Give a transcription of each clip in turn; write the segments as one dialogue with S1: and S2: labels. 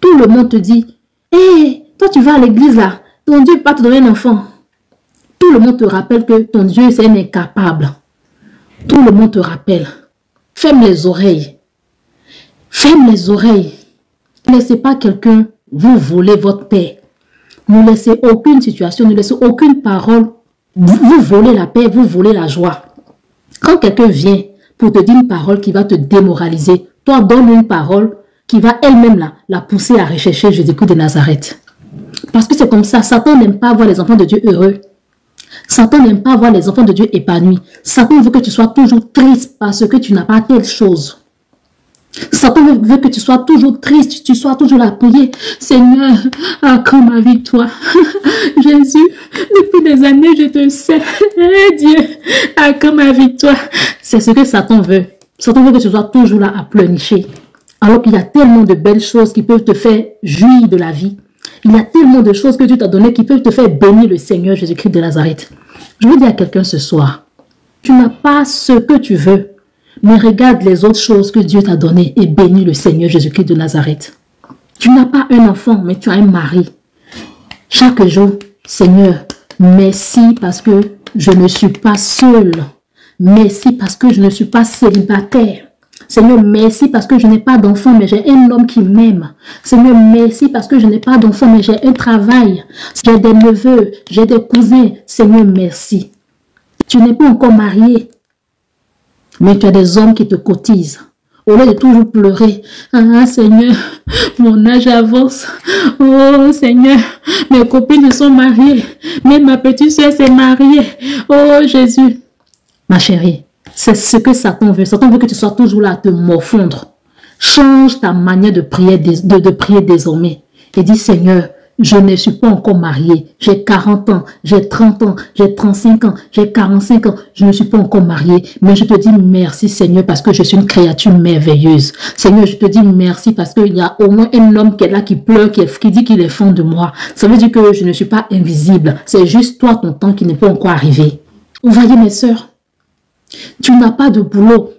S1: Tout le monde te dit, hé, toi tu vas à l'église là, ton Dieu ne peut pas te donner un enfant. Tout le monde te rappelle que ton Dieu c'est un incapable. Tout le monde te rappelle. Ferme les oreilles. Ferme les oreilles. Ne laissez pas quelqu'un vous voler votre paix. Ne laissez aucune situation, ne laissez aucune parole vous voler la paix, vous voler la joie. Quand quelqu'un vient pour te dire une parole qui va te démoraliser, toi donne une parole qui va elle-même la pousser à rechercher Jésus-Christ de Nazareth. Parce que c'est comme ça. Satan n'aime pas voir les enfants de Dieu heureux. Satan n'aime pas voir les enfants de Dieu épanouis. Satan veut que tu sois toujours triste parce que tu n'as pas telle chose. Satan veut que tu sois toujours triste, tu sois toujours là à prier. Seigneur, accorde ma victoire. Jésus, depuis des années, je te sais. Dieu, accorde ma victoire. C'est ce que Satan veut. Satan veut que tu sois toujours là à pleurnicher. Alors qu'il y a tellement de belles choses qui peuvent te faire jouir de la vie. Il y a tellement de choses que Dieu t'a données qui peuvent te faire bénir le Seigneur Jésus-Christ de Nazareth. Je veux dire à quelqu'un ce soir, tu n'as pas ce que tu veux, mais regarde les autres choses que Dieu t'a données et bénis le Seigneur Jésus-Christ de Nazareth. Tu n'as pas un enfant, mais tu as un mari. Chaque jour, Seigneur, merci parce que je ne suis pas seule. Merci parce que je ne suis pas célibataire. Seigneur, merci parce que je n'ai pas d'enfant, mais j'ai un homme qui m'aime. Seigneur, merci parce que je n'ai pas d'enfant, mais j'ai un travail. J'ai des neveux, j'ai des cousins. Seigneur, merci. Tu n'es pas encore marié, mais tu as des hommes qui te cotisent. Au lieu de toujours pleurer, ah Seigneur, mon âge avance. Oh Seigneur, mes copines sont mariées. Même ma petite soeur s'est mariée. Oh Jésus. Ma chérie, c'est ce que Satan veut. Satan veut que tu sois toujours là à te morfondre. Change ta manière de prier, de prier désormais. Et dis Seigneur, je ne suis pas encore mariée. J'ai 40 ans, j'ai 30 ans, j'ai 35 ans, j'ai 45 ans. Je ne suis pas encore mariée. Mais je te dis merci Seigneur parce que je suis une créature merveilleuse. Seigneur, je te dis merci parce qu'il y a au moins un homme qui est là, qui pleure, qui dit qu'il est fond de moi. Ça veut dire que je ne suis pas invisible. C'est juste toi, ton temps qui n'est pas encore arrivé. Vous voyez mes sœurs, tu n'as pas de boulot.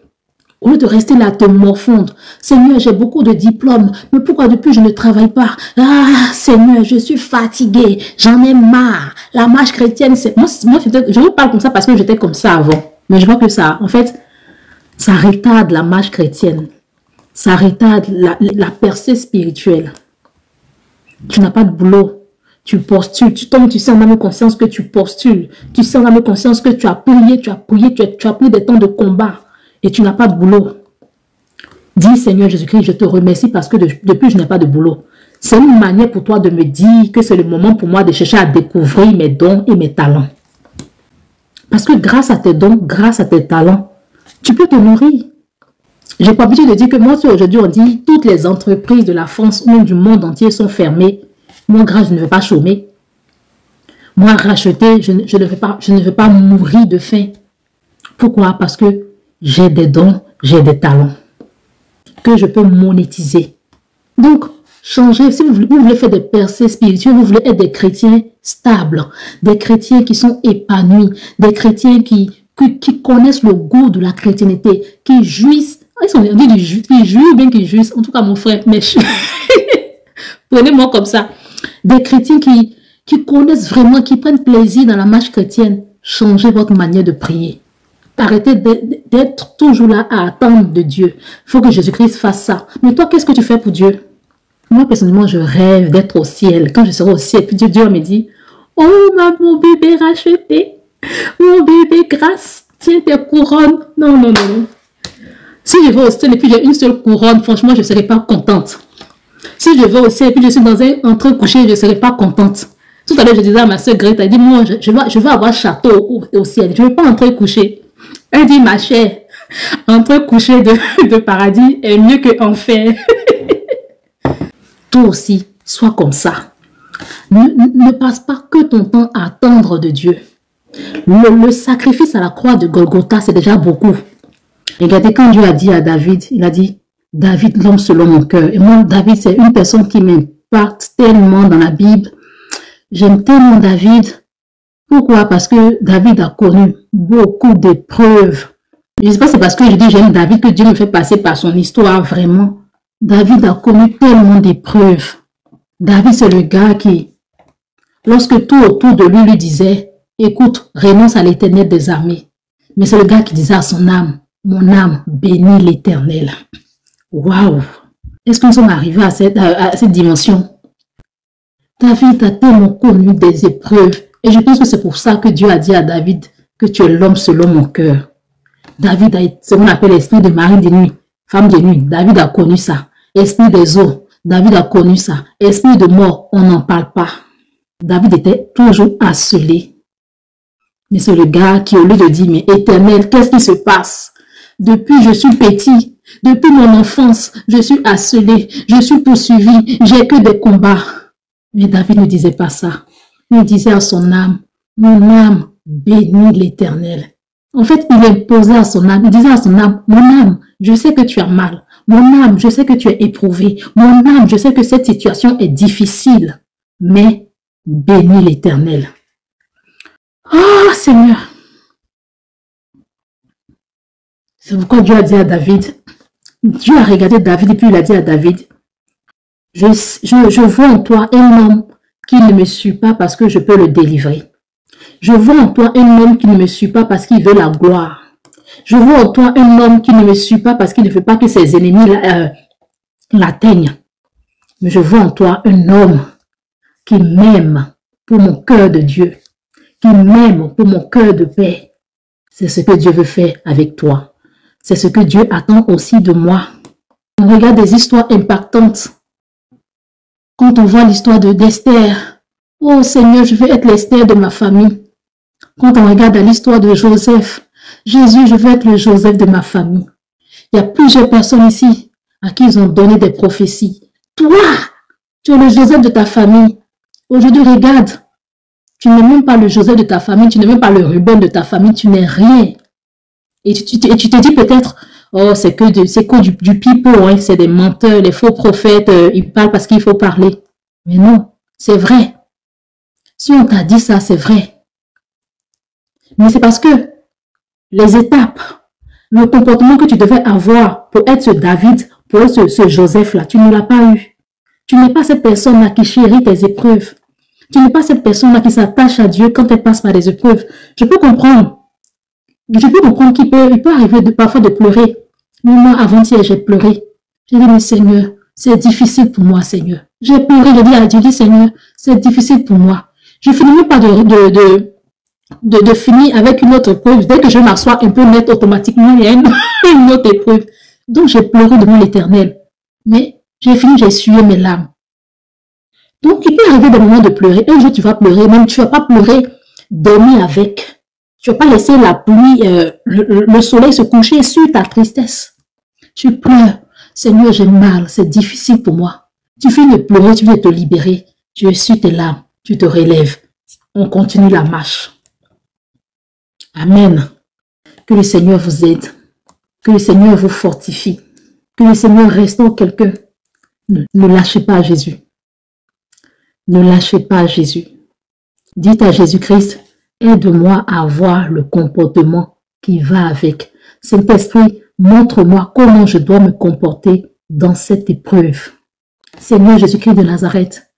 S1: Au lieu de rester là à te morfondre, Seigneur, j'ai beaucoup de diplômes, mais pourquoi depuis je ne travaille pas? Ah, Seigneur, je suis fatiguée, j'en ai marre. La marche chrétienne, c'est... Moi je vous parle comme ça parce que j'étais comme ça avant. Mais je vois que ça, en fait, ça retarde la marche chrétienne. Ça retarde la percée spirituelle. Tu n'as pas de boulot. Tu postules, tu sens dans la conscience que tu postules. Tu sens dans la conscience que tu as prié, tu as pris des temps de combat. Et tu n'as pas de boulot. Dis Seigneur Jésus-Christ, je te remercie parce que depuis je n'ai pas de boulot. C'est une manière pour toi de me dire que c'est le moment pour moi de chercher à découvrir mes dons et mes talents. Parce que grâce à tes dons, grâce à tes talents, tu peux te nourrir. J'ai pas l'habitude de dire que moi, si aujourd'hui on dit toutes les entreprises de la France ou même du monde entier sont fermées, moi grâce, je ne veux pas chômer. Moi racheter, je ne veux pas mourir de faim. Pourquoi? Parce que j'ai des dons, j'ai des talents que je peux monétiser. Donc, changez. Si vous voulez faire des percées spirituelles, vous voulez être des chrétiens stables, des chrétiens qui sont épanouis, des chrétiens qui connaissent le goût de la chrétienté, qui jouissent. On dit qui jouissent ou bien qui jouissent. En tout cas, mon frère, mais prenez-moi comme ça. Des chrétiens qui connaissent vraiment, qui prennent plaisir dans la marche chrétienne. Changez votre manière de prier. Arrêtez d'être toujours là à attendre de Dieu. Il faut que Jésus-Christ fasse ça. Mais toi, qu'est-ce que tu fais pour Dieu? Moi, personnellement, je rêve d'être au ciel. Quand je serai au ciel, puis Dieu me dit, oh, mon bébé racheté, mon bébé grâce, tiens tes couronnes. Non, non, non. Si je vais au ciel et puis j'ai une seule couronne, franchement, je ne serai pas contente. Si je vais au ciel et puis je suis dans un entre couché, je ne serai pas contente. Tout à l'heure, je disais à ma soeur Greta, elle dit, moi, je veux avoir château au ciel. Je ne veux pas entrer couché. Elle dit, ma chère, entre coucher de paradis est mieux que enfer. Toi aussi, sois comme ça. Ne passe pas que ton temps à attendre de Dieu. Le sacrifice à la croix de Golgotha, c'est déjà beaucoup. Regardez, quand Dieu a dit à David, il a dit, David, l'homme selon mon cœur. Et moi, David, c'est une personne qui m'impacte tellement dans la Bible. J'aime tellement David. Pourquoi? Parce que David a connu beaucoup d'épreuves. Je ne sais pas si c'est parce que je dis j'aime David que Dieu me fait passer par son histoire vraiment. David a connu tellement d'épreuves. David, c'est le gars qui, lorsque tout autour de lui disait, écoute, renonce à l'Éternel des armées. Mais c'est le gars qui disait à son âme, mon âme, bénis l'Éternel. Waouh! Est-ce que nous sommes arrivés à cette dimension? David a tellement connu des épreuves. Et je pense que c'est pour ça que Dieu a dit à David que tu es l'homme selon mon cœur. David a ce qu'on appelle l'esprit de mari de nuit, femme de nuit. David a connu ça. Esprit des eaux, David a connu ça. Esprit de mort, on n'en parle pas. David était toujours asselé. Mais c'est le gars qui, au lieu de dire, mais Éternel, qu'est-ce qui se passe? Depuis, je suis petit. Depuis mon enfance, je suis asselé. Je suis poursuivi. J'ai que des combats. Mais David ne disait pas ça. Il disait à son âme, mon âme, bénis l'Éternel. En fait, il imposait à son âme, il disait à son âme, mon âme, je sais que tu as mal. Mon âme, je sais que tu es éprouvé. Mon âme, je sais que cette situation est difficile. Mais bénis l'Éternel. Oh Seigneur. C'est pourquoi Dieu a dit à David, Dieu a regardé David et puis il a dit à David, je vois en toi un homme qui ne me suit pas parce que je peux le délivrer. Je vois en toi un homme qui ne me suit pas parce qu'il veut la gloire. Je vois en toi un homme qui ne me suit pas parce qu'il ne veut pas que ses ennemis l'atteignent. Mais je vois en toi un homme qui m'aime pour mon cœur de Dieu, qui m'aime pour mon cœur de paix. C'est ce que Dieu veut faire avec toi. C'est ce que Dieu attend aussi de moi. On regarde des histoires impactantes. Quand on voit l'histoire d'Esther, oh Seigneur, je veux être l'Esther de ma famille. Quand on regarde l'histoire de Joseph, Jésus, je veux être le Joseph de ma famille. Il y a plusieurs personnes ici à qui ils ont donné des prophéties. Toi, tu es le Joseph de ta famille. Aujourd'hui, regarde, tu n'es même pas le Joseph de ta famille, tu n'es même pas le Ruben de ta famille, tu n'es rien. Et tu te dis peut-être, oh, c'est que du pipeau, hein, c'est des menteurs, les faux prophètes, ils parlent parce qu'il faut parler. Mais non, c'est vrai. Si on t'a dit ça, c'est vrai. Mais c'est parce que les étapes, le comportement que tu devais avoir pour être ce David, pour être ce Joseph-là, tu ne l'as pas eu. Tu n'es pas cette personne-là qui chérit tes épreuves. Tu n'es pas cette personne-là qui s'attache à Dieu quand elle passe par des épreuves. Je peux comprendre. Je peux comprendre qu'il peut arriver parfois de pleurer. Mais moi, avant-hier, j'ai pleuré. J'ai dit, mais Seigneur, c'est difficile pour moi, Seigneur. J'ai pleuré, j'ai dit à Dieu, Seigneur, c'est difficile pour moi. Je ne finis même pas de finir avec une autre épreuve. Dès que je m'assois un peu net, automatiquement, il y a une autre épreuve. Donc, j'ai pleuré devant l'Éternel. Mais j'ai fini, j'ai essuyé mes larmes. Donc, il peut arriver des moments de pleurer. Un jour, tu vas pleurer. Même tu ne vas pas pleurer, dormir avec. Tu ne vas pas laisser la pluie, le soleil se coucher sur ta tristesse. Tu pleures. Seigneur, j'ai mal. C'est difficile pour moi. Tu finis de pleurer, tu viens te libérer. Tu essuies tes larmes. Tu te relèves. On continue la marche. Amen. Que le Seigneur vous aide. Que le Seigneur vous fortifie. Que le Seigneur restaure quelqu'un. Ne lâchez pas Jésus. Ne lâchez pas Jésus. Dites à Jésus-Christ, aide-moi à avoir le comportement qui va avec. Saint-Esprit, montre-moi comment je dois me comporter dans cette épreuve. Seigneur Jésus-Christ de Nazareth,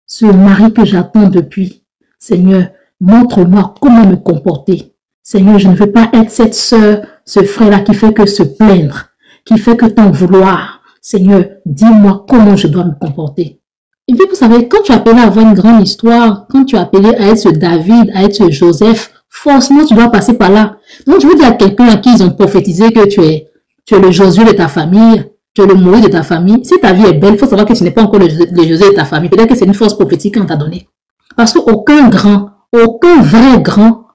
S1: ce mari que j'attends depuis, Seigneur, montre-moi comment me comporter. Seigneur, je ne veux pas être cette sœur, ce frère-là qui fait que se plaindre, qui fait que t'en vouloir. Seigneur, dis-moi comment je dois me comporter. Et puis, vous savez, quand tu as appelé à avoir une grande histoire, quand tu as appelé à être ce David, à être ce Joseph, forcément, tu dois passer par là. Donc, je veux dire à quelqu'un à qui ils ont prophétisé que tu es le Josué de ta famille, tu es le Moïse de ta famille. Si ta vie est belle, il faut savoir que ce n'est pas encore le Josué de ta famille. Peut-être que c'est une force prophétique qu'on t'a donnée. Parce qu'aucun vrai grand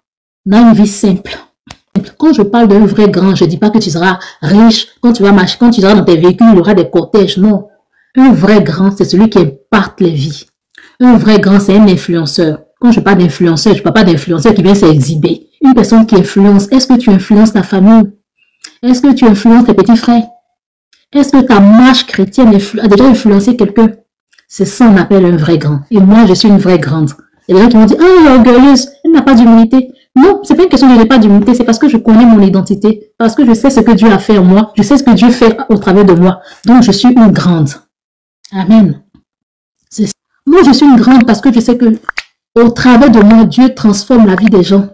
S1: n'a une vie simple. Quand je parle d'un vrai grand, je ne dis pas que tu seras riche, quand tu vas marcher, quand tu seras dans tes véhicules, il y aura des cortèges. Non. Un vrai grand, c'est celui qui impacte les vies. Un vrai grand, c'est un influenceur. Quand je parle d'influenceur, je ne parle pas d'influenceur qui vient s'exhiber. Une personne qui influence. Est-ce que tu influences ta famille? Est-ce que tu influences tes petits frères? Est-ce que ta marche chrétienne a déjà influencé quelqu'un? C'est ça qu'on appelle un vrai grand. Et moi, je suis une vraie grande. Et les gens qui m'ont dit, ah, elle est orgueilleuse, elle n'a pas d'humilité. Non, c'est pas une question de n'ai pas d'humilité, c'est parce que je connais mon identité, parce que je sais ce que Dieu a fait en moi, je sais ce que Dieu fait au travers de moi. Donc, je suis une grande. Amen. Moi, je suis une grande parce que je sais que au travers de moi, Dieu transforme la vie des gens.